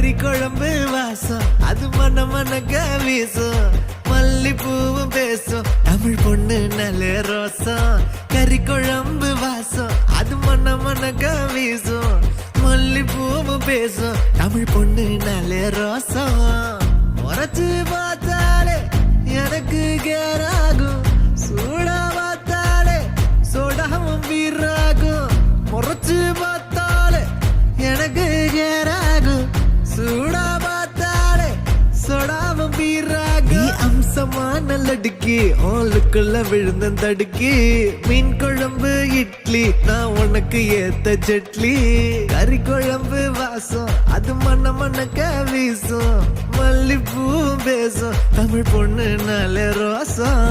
கறி குழம்பு வாசம் அது மன மனக்க வீசும் மல்லிப்பூவும் பேசும் தமிழ் பொண்ணு நல்ல ரோசம் கறி குழம்பு வாசம் அது மன மனக்க வீசும் மல்லிப்பூவும் பேசும் தமிழ் பொண்ணு நல்ல ரோசம் முறைச்சு பார்த்தாலே எனக்கு கேராகும் சூடா பார்த்தாலே சோடாவும் வீராகும் முறைச்சு பார்த்தாலே எனக்கு கேராகும் சூடா பார்த்தாலே சோடாவும் வீராகும் அம்சமான லடுக்கி ஆளுக்குள்ள விழுந்த தடுக்கி மீன் குழம்பு இட்லி நான் உனக்கு ஏத்த சட்லி கறி குழம்பு வாசம் அது மன மனக்க வீசும் மல்லிப்பூ பேசும் தமிழ் பொண்ணு நல்ல ரோசம்